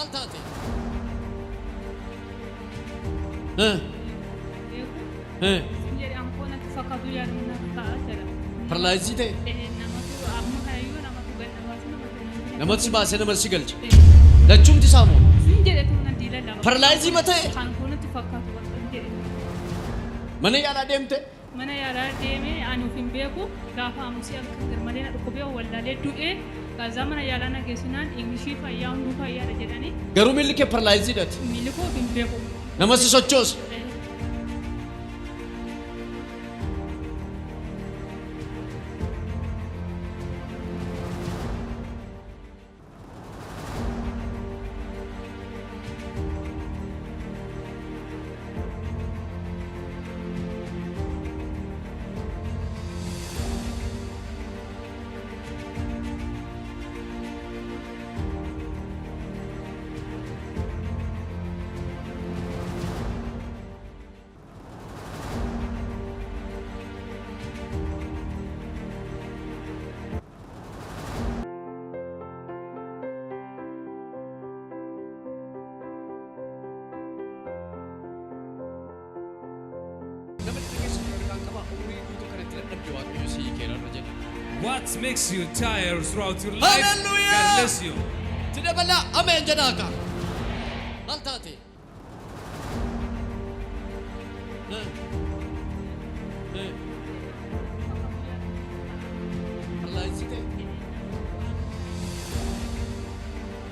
Altaate. Sinjeri ankona fakkaatu yaaduna ta'a jira. Paralaayizii ta'e. Namatu amma kayyuu namatu ganna baasu namatu. Namatti baasee nama si galche. Lachumti isaa moo? Sinjeri tuuna diila lama. Paralaayizii ma ta'e? Ankonatti fakkaatu waan sinjeri. Mana yaalaa deemte? Mana yaalaa deemee ani ofin beeku gaafa amusii akka garmalee na dhukkubee wallaalee du'ee gaazaa mana yaalaa na geessinaan Ingilishii fayyaa hunduu fayyaadha jedhanii. Garuu miilli kee paralaayizii dhati. Miilli koo ofin beeku. Nama si sochoosu. What makes you tired throughout your life? Hallelujah! God bless you. Tidabala amen jedhaaka. Altaate. Paralaayizii ta'e.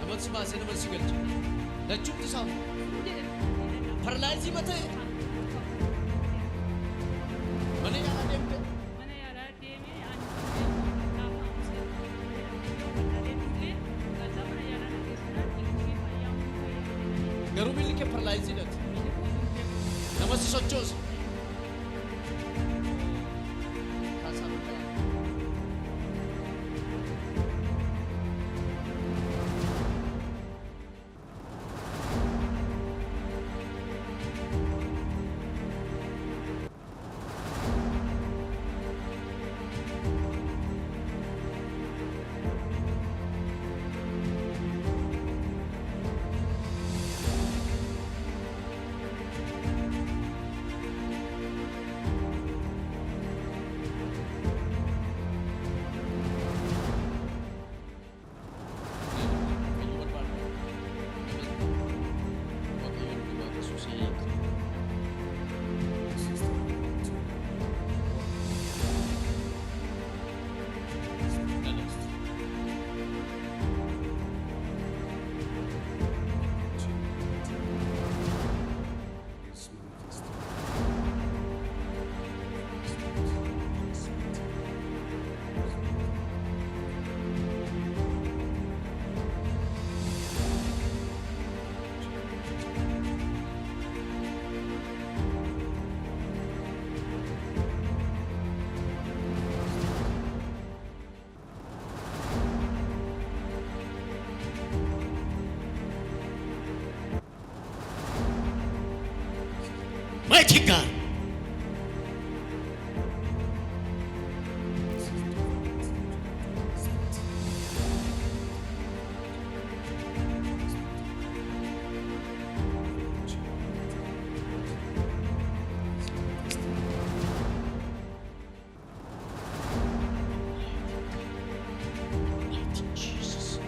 Namatti baasee nama si galche. Lachumti isaa moo? Paralaayizii ma ta'e? Mana yaalaa deemte? Mana yaalaa deemee ani gaafa amusii wallaalee du'ee gaazaa mana yaalaa na geessinaan Ingilishii fayyaa hunduu fayyaadha jedhanii. Garuu miilli kee paralaayizii dhati. Miilli koo ofin beeku. Nama si sochoosu. Mighty God. Jesus.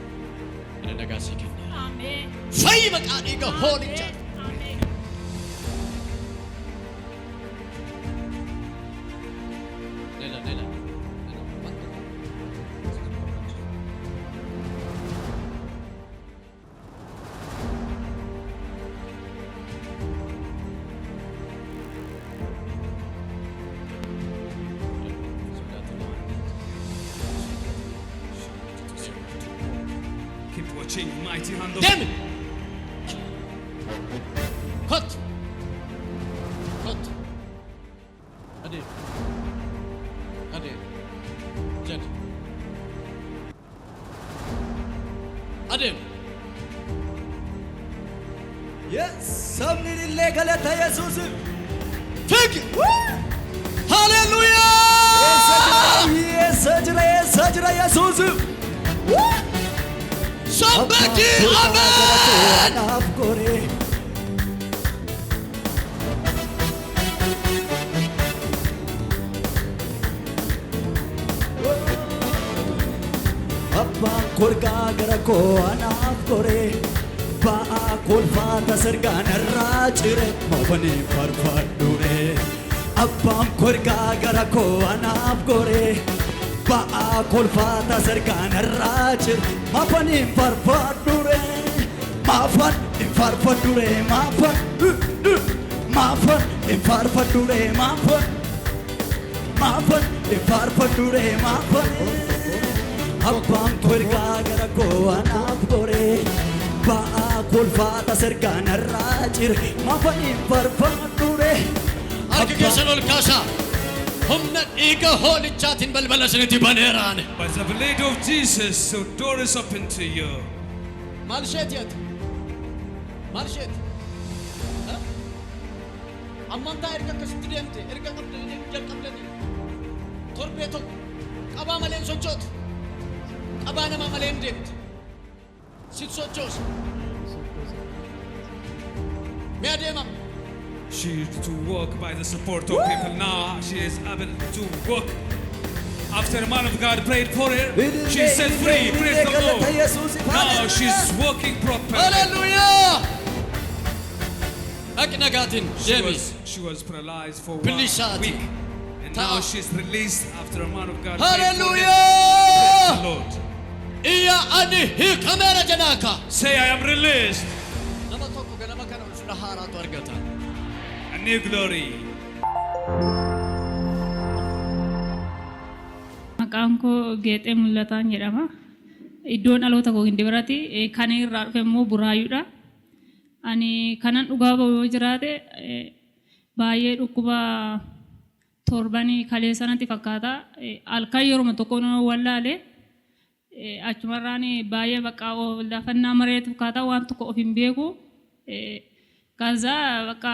Ana nagaa sii kenna. Ameen. Fayyi maqaa dhiiga hoolichaa. Ameen. Nela. Keep watching mighty hand of Damn it! Cut! Ade. Jet. Ade. Yes, sabni le galata Jesus. Take it! Hallelujah! Yes, Jesus. Somebody, amen! anaaf gore. Abbaan kolkaa gara koo anaaf gore. Ba'aa kolfaata sirgaan irraa cire maafanii farfadhure. Abbaan kolkaa gara koo anaaf gore. Ba'aa kolfaata sirgaan irraa cire maafanii farfadhure. Maafan farfadhure maafan farfadhure maafan farfadhure maafan. Abbaan kolkaa gara koo anaaf gore. Ba'aa kolfaata sirgaan irraa cire maafanii farfadhure. Harka keessan ol kaasaa. Humna dhiiga hoolichaatiin balbala isinitti baneeraan. By the blood of Jesus, the door is open to you. Maal isheeti ati? Maal isheeti? Amantaa erga akkasitti deemte erga qabdanii jalqabdanii torbee tokko qabaa malee hin sochootu. Qabaa namaa malee hin deemte. Sit sochoosa. Mee adeemam. She used to walk by the support of people. Now she is able to walk. After the man of God prayed for her, she is set free. Praise the Lord. Now she's walking properly. Hallelujah! Aknagatin, Jemi. She was paralyzed for 1 Bilisati. week. And now she's released after a man of God prayed for her. Hallelujah! Praise the Lord. Iya ani hi kamera janaka. Say, I am released. Nama tokko ganama kana ulfina haaraatu argata. A new glory. Maqaan koo Geexee Mul'ataan jedhama. Iddoon dhaloota koo Gindii biratti kan irraa dhufe immoo Buraayyuudha. Ani kanan dhugaa ba'u yoo jiraate baay'ee dhukkuba torbanii kalee sanatti fakkaata. Halkan yeroo tokko wallaale achumarraan baay'ee bakka lafannaa mareetu fakkaata waan tokko of hin beeku. Kaza bakka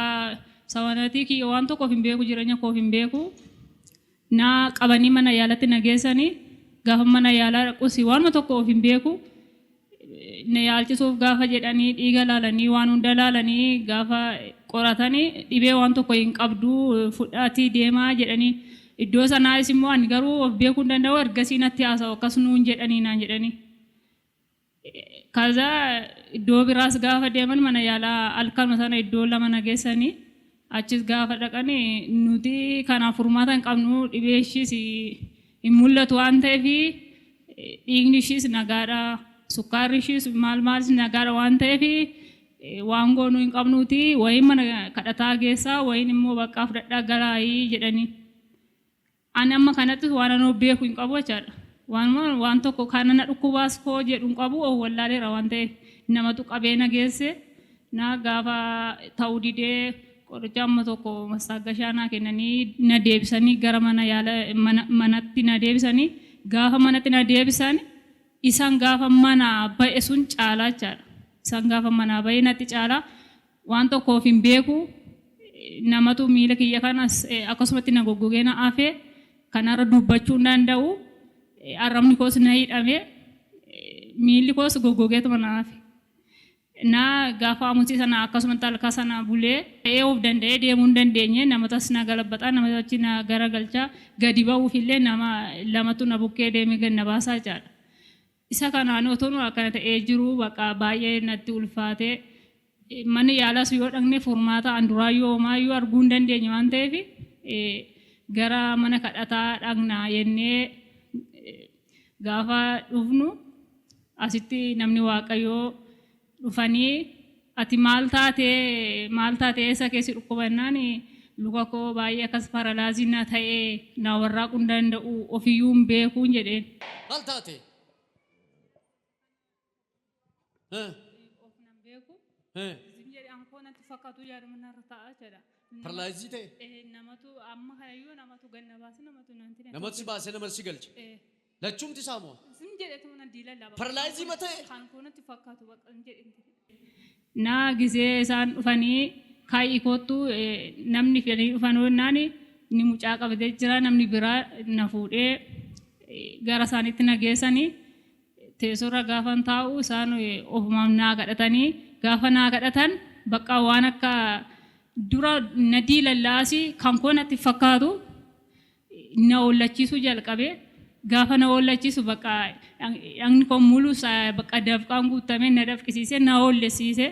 sawanatii kiyya waan tokko of hin beeku jireenya koo of hin beeku. Naa qabanii mana yaalatti na geessanii gaafa mana yaalaa dhaqusi waanuma tokko of hin beeku. Na yaalchisuuf gaafa jedhanii dhiiga laalanii waan hunda laalanii gaafa qoratanii dhibee waan tokko hin qabdu fudhaatii deemaa jedhanii iddoo sanaas immoo ani garuu of beekuu hin danda'u ergasii natti haasa'u akkas nuun jedhanii naan jedhanii. Kaza iddoo biraas gaafa deeman mana yaalaa halkanuma sana iddoo lama na geessanii achis gaafa dhaqanii nuti kanaaf furmaata hin qabnu dhibee ishiis hin mul'atu waan ta'eef dhiigni ishiis nagaadha. Sukkaarri ishiis maal nagaadha waan ta'eef waan goonuu hin qabnuuti wayin mana kadhataa geessaa wayin immoo bakka fudhadhaa galaayii jedhanii. Ani amma kanatti waan anoo beeku hin qabu jechaadha. Waan tokko kana na dhukkubaas koo jedhu hin qabu wallaaleera waan ta'eef namatu qabee na geesse na gaafa ta'uu didee qoricha amma tokko mastaaggashaa naa kennanii na deebisanii gara manatti na deebisanii gaafa manatti na deebisan isaan gaafa mana ba'e sun caalaa jechaadha. Isaan gaafa mana ba'e natti caalaa waan tokko of hin beeku namatu miila kiyya kanas akkasumatti na goggogee na afee kanarra dubbachuu hin danda'u. Arrabni koos na hidhame miilli koos goggogeetuma na hafe. Na gaafa amutii sana akkasumatti halkan sana bulee of danda'ee deemuu hin dandeenye namatas na galabbataa namatti achi na garagalchaa gadi ba'uuf illee nama lamatu na bukkee deemee gad na baasaa jechaadha. Isa kanaan otoo akkana ta'ee jiru bakka baay'ee natti ulfaatee manni yaalaas yoo dhaqne furmaata anduraayyoo homaayyuu arguu hin dandeenye waan ta'eef gara mana kadhataa dhaqna jennee gaafa dhufnu asitti namni waaqayyoo dhufanii ati maal taatee eessa keessi dhukkubannaan luka koo baay'ee akkas paralaazii na ta'ee na warraaquu hin danda'u ofiyyuu hin beekuu jedheen. Maal taate? Of nan beeku. Jedhe ankoo natti fakkaatu yaaduma narra taa'aa jedha. Paralaazii ta'e? Namatu amma kanayyuu namatu ganna baase namatu nanti. Namatti si baasee namatti si galche? Lachumti isaa moo? Sin jedhetu mana diila laba. Paralaayizii ma ta'e? Ankoo natti fakkaatu bakka hin jedhe. Naa gisee isaan dhufanii kaayii kootu namni fedhanii dhufanii naani ni mucaa qabatee jira namni biraa na fuudhee gara isaaniitti na geessanii teessoorra gaafan taa'u isaan ofumaan naa kadhatanii gaafa naa kadhatan bakka waan akka dura nadii lallaasii kan koonatti fakkaatu na ollachiisu jalqabe gaafa na ollachiisu bakka dhagni koo mulus bakka dafqaan guutame na dafqisiise na ollesiise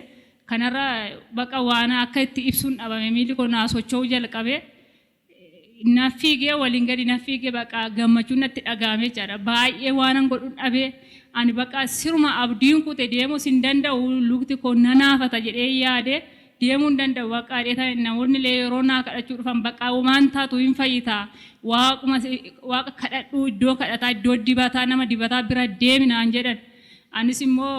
kanarra bakka waan akka itti ibsuun dhabame miilli koo naa socho'uu jalqabe na fiigee waliin gadi na fiigee bakka gammachuun natti dhagahame jechaadha baay'ee waanan godhuun dhabee ani bakka siruma abdiin kute deemuu sin danda'u lukti koo nanaafata jedhee yaade deemuu danda'u bakka dheeta namoonni yeroo naa kadhachuu dhufan bakka waan taatu hin fayyitaa waaqa kadhadhu iddoo kadhataa iddoo dibataa nama dibataa bira deeminaan jedhan anis immoo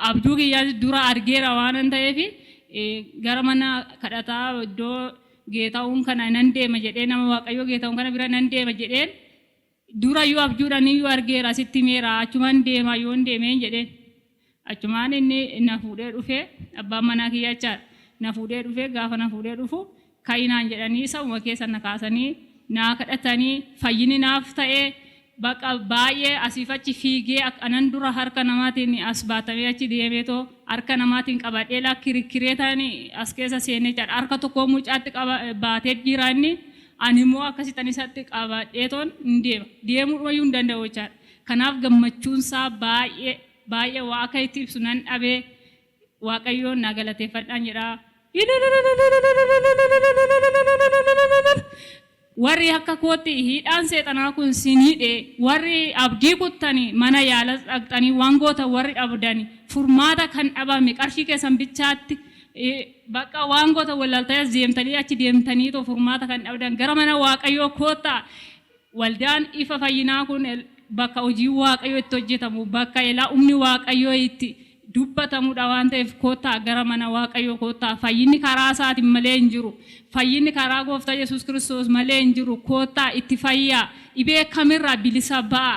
abjuu kiyyaa dura argeera waan ta'eef gara mana kadhataa iddoo geetaa'uun kana nan deema jedhee nama waaqayyoo geetaa'uun kana bira nan deema jedheen dura yoo abjuudhaan iyyuu argeera sitti meera achumaan deema yoo hin deemeen jedheen achumaan inni na fuudhee dhufee abbaan manaa kiyyaa jechaadha na fuudhee dhufee gaafa na fuudhee dhufu ka'inaan jedhanii sabuma keessa na kaasanii naa kadhatanii fayyini naaf ta'ee bakka baay'ee asiif achi fiigee anan dura harka namaatiin as baatamee achi deemeetoo harka namaatiin qabadhee kirikiree ta'anii as keessa seenee jedha harka tokkoo mucaatti baatee jira inni ani immoo akkasitti isatti qabadheetoon hin deemuu dhumayyuu hin danda'u jechaadha kanaaf gammachuunsaa baay'ee waa akka itti ibsu nan dhabee waaqayyoon na galateeffadhaan jedha warri akka kootti hidhaan seexanaa kun sinidhe warri abdii kuttanii mana yaala dhaqxanii waan goota warri dhabdanii furmaata kan dhabame qarshii keessan bichaatti bakka waan goota wallaltayas deemtanii achi deemtanii to furmaata kan dhabdan gara mana waaqayyoo koottaa waldaan ifa fayyinaa kun bakka hojii waaqayyoo itti hojjetamu bakka ilaa humni waaqayyoo itti dubbatamudha waan ta'eef koottaa gara mana waaqayyoo koottaa fayyinni karaa isaatiin malee hin jiru fayyinni karaa gooftaa Yesuus Kiristoos malee hin jiru koottaa itti fayyaa dhibee kamirraa bilisa ba'a